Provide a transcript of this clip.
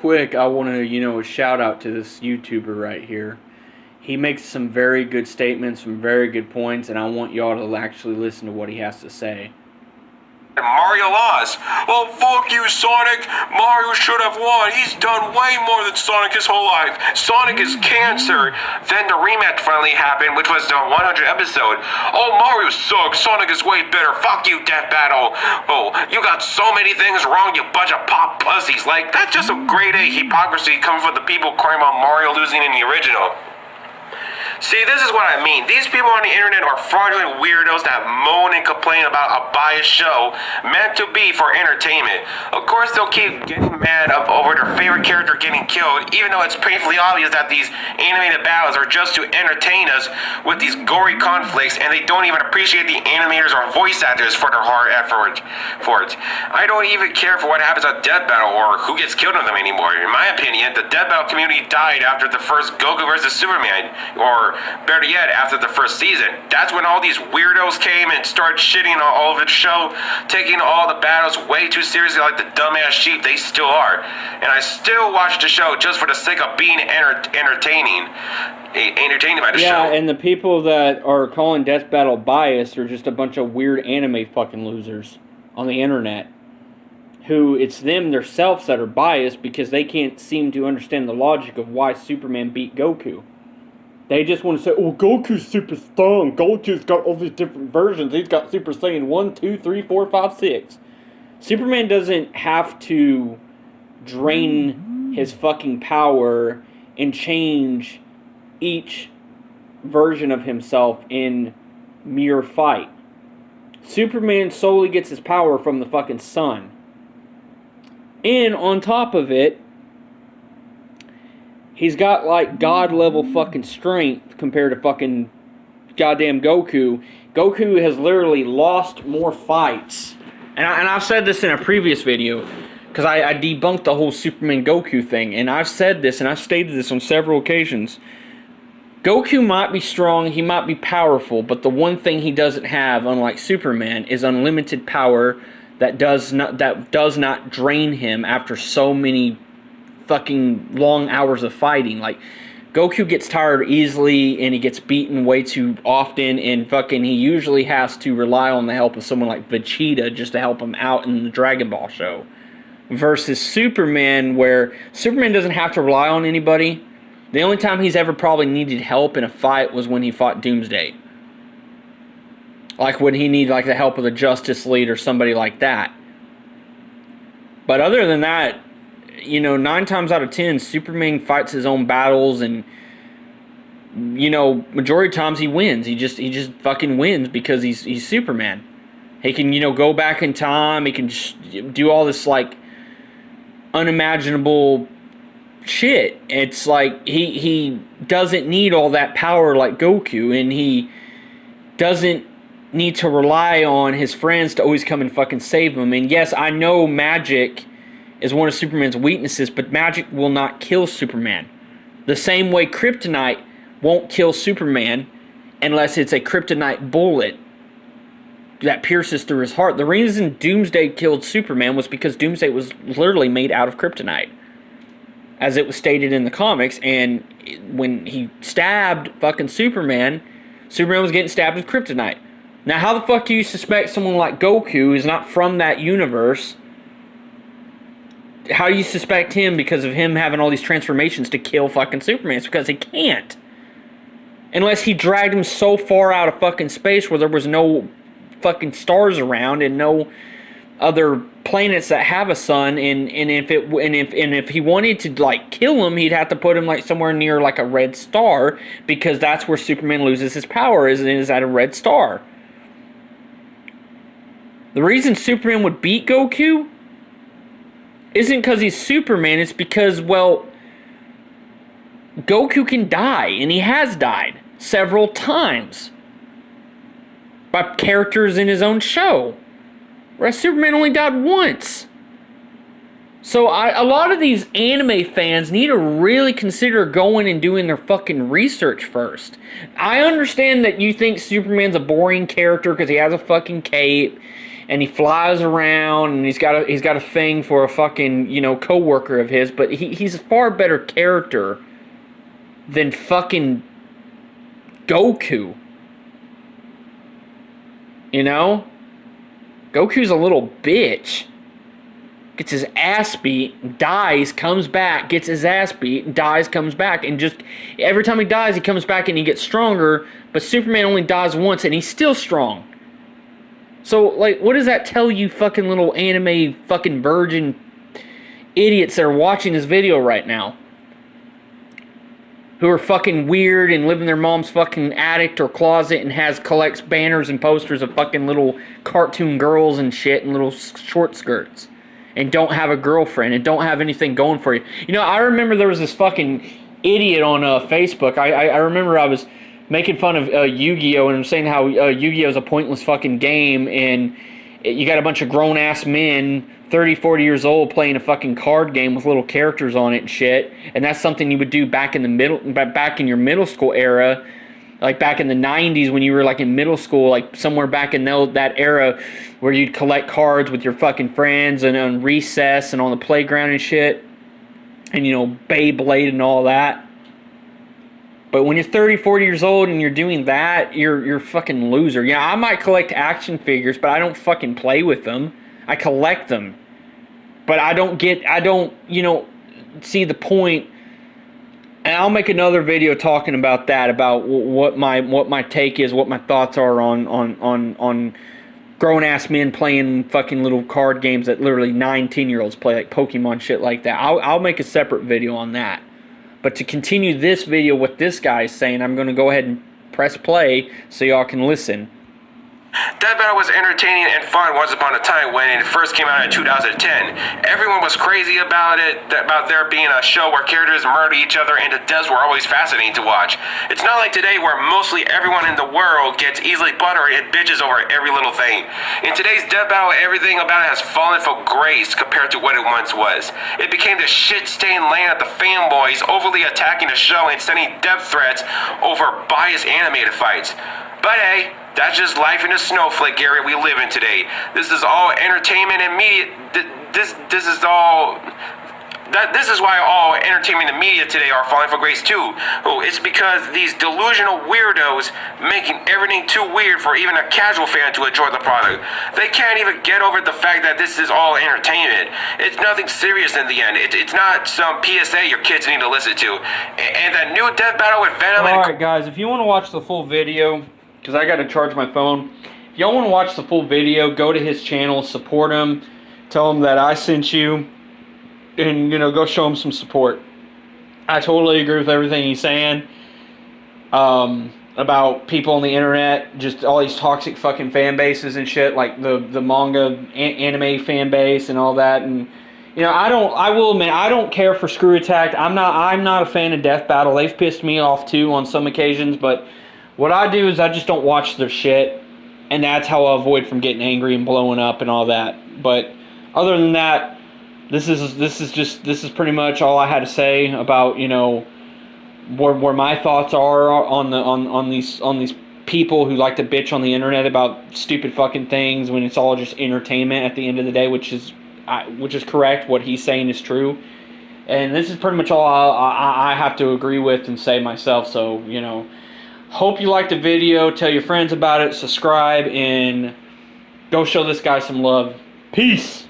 quick, I want to, shout out to this YouTuber right here. He makes some very good statements, some very good points, and I want y'all to actually listen to what he has to say. Mario lost. Well, fuck you, Sonic. Mario should have won. He's done way more than Sonic his whole life. Sonic is cancer. Then the rematch finally happened, which was the 100th episode. Oh, Mario sucks. Sonic is way better. Fuck you, Death Battle. Oh, you got so many things wrong, you bunch of pop pussies. Like, that's just a grade A hypocrisy coming from the people crying about Mario losing in the original. See, this is what I mean. These people on the internet are fraudulent weirdos that moan and complain about a biased show meant to be for entertainment. Of course, they'll keep getting mad over their favorite character getting killed, even though it's painfully obvious that these animated battles are just to entertain us with these gory conflicts, and they don't even appreciate the animators or voice actors for their hard effort for it. I don't even care for what happens at Death Battle or who gets killed in them anymore. In my opinion, the Death Battle community died after the first Goku vs. Superman, or better yet, after the first season. That's when all these weirdos came and started shitting on all of the show, taking all the battles way too seriously like the dumbass sheep they still are. And I still watch the show just for the sake of being entertained by the show. Yeah, and the people that are calling Death Battle biased are just a bunch of weird anime fucking losers on the internet. Who, it's them themselves that are biased because they can't seem to understand the logic of why Superman beat Goku. They just want to say, oh, Goku's super strong. Goku's got all these different versions. He's got Super Saiyan 1, 2, 3, 4, 5, 6. Superman doesn't have to drain his fucking power and change each version of himself in mere fight. Superman solely gets his power from the fucking sun. And on top of it, he's got, like, God-level fucking strength compared to fucking goddamn Goku. Goku has literally lost more fights. And I've said this in a previous video, because I debunked the whole Superman Goku thing. And I've said this, and I've stated this on several occasions. Goku might be strong, he might be powerful, but the one thing he doesn't have, unlike Superman, is unlimited power that does not drain him after so many fucking long hours of fighting. Like, Goku gets tired easily and he gets beaten way too often, and fucking he usually has to rely on the help of someone like Vegeta just to help him out in the Dragon Ball show. Versus Superman, where Superman doesn't have to rely on anybody. The only time he's ever probably needed help in a fight was when he fought Doomsday. Like when he needed like the help of the Justice League or somebody like that. But other than that, 9 times out of 10, Superman fights his own battles, and majority of times he wins. He just fucking wins because he's Superman. He can go back in time. He can just do all this like unimaginable shit. It's like he doesn't need all that power like Goku, and he doesn't need to rely on his friends to always come and fucking save him. And yes, I know magic is one of Superman's weaknesses, but magic will not kill Superman. The same way kryptonite won't kill Superman unless it's a kryptonite bullet that pierces through his heart. The reason Doomsday killed Superman was because Doomsday was literally made out of kryptonite, as it was stated in the comics. And when he stabbed fucking Superman, Superman was getting stabbed with kryptonite. Now, how the fuck do you suspect someone like Goku, who's not from that universe, how do you suspect him, because of him having all these transformations, to kill fucking Superman? It's because he can't. Unless he dragged him so far out of fucking space where there was no fucking stars around and no other planets that have a sun, and if he wanted to like kill him, he'd have to put him like somewhere near like a red star, because that's where Superman loses his power, is at a red star. The reason Superman would beat Goku isn't because he's Superman, it's because, well, Goku can die, and he has died several times by characters in his own show, whereas Superman only died once. So a lot of these anime fans need to really consider going and doing their fucking research first. I understand that you think Superman's a boring character because he has a fucking cape, and he flies around, and he's got a thing for a fucking, you know, coworker of his, but he's a far better character than fucking Goku. You know? Goku's a little bitch. Gets his ass beat, dies, comes back, gets his ass beat, dies, comes back, and just every time he dies, he comes back and he gets stronger, but Superman only dies once and he's still strong. So, like, what does that tell you fucking little anime fucking virgin idiots that are watching this video right now? Who are fucking weird and live in their mom's fucking attic or closet and collects banners and posters of fucking little cartoon girls and shit and little short skirts. And don't have a girlfriend and don't have anything going for you. You know, I remember there was this fucking idiot on Facebook. I remember I was making fun of Yu-Gi-Oh! And I'm saying how Yu-Gi-Oh! Is a pointless fucking game, and you got a bunch of grown-ass men, 30, 40 years old, playing a fucking card game with little characters on it and shit, and that's something you would do back in your middle school era, like back in the 90s when you were like in middle school, like somewhere back in that era where you'd collect cards with your fucking friends and on recess and on the playground and shit, and, you know, Beyblade and all that. But when you're 30, 40 years old and you're doing that, you're a fucking loser. Yeah, I might collect action figures, but I don't fucking play with them. I collect them. But I don't, you know, see the point. And I'll make another video talking about that, about what my take is, what my thoughts are on grown-ass men playing fucking little card games that literally 9, 10-year-olds play, like Pokemon shit like that. I'll make a separate video on that. But to continue this video, what this guy is saying, I'm going to go ahead and press play so y'all can listen. Death Battle was entertaining and fun once upon a time when it first came out in 2010. Everyone was crazy about it, about there being a show where characters murder each other, and the deaths were always fascinating to watch. It's not like today where mostly everyone in the world gets easily buttered and bitches over every little thing. In today's Death Battle, everything about it has fallen from grace compared to what it once was. It became the shit-stained land of the fanboys overly attacking the show and sending death threats over biased animated fights. But hey, that's just life in the snowflake area we live in today. This is all entertainment and media. This is why all entertainment and media today are falling for grace too. Oh, it's because these delusional weirdos making everything too weird for even a casual fan to enjoy the product. They can't even get over the fact that this is all entertainment. It's nothing serious in the end. It's not some PSA your kids need to listen to. And that new Death Battle with Venom. Alright guys, if you want to watch the full video, because I got to charge my phone. If y'all want to watch the full video, go to his channel, support him, tell him that I sent you, and, you know, go show him some support. I totally agree with everything he's saying about people on the internet, just all these toxic fucking fan bases and shit, like the manga, anime fan base and all that. And, you know, I will admit, I don't care for Screw Attack. I'm not a fan of Death Battle. They've pissed me off too on some occasions, but what I do is I just don't watch their shit, and that's how I avoid from getting angry and blowing up and all that. But other than that, this is pretty much all I had to say about, you know, where my thoughts are on these people who like to bitch on the internet about stupid fucking things when it's all just entertainment at the end of the day, which is correct. What he's saying is true, and this is pretty much all I have to agree with and say myself. So, you know. Hope you liked the video. Tell your friends about it. Subscribe and go show this guy some love. Peace.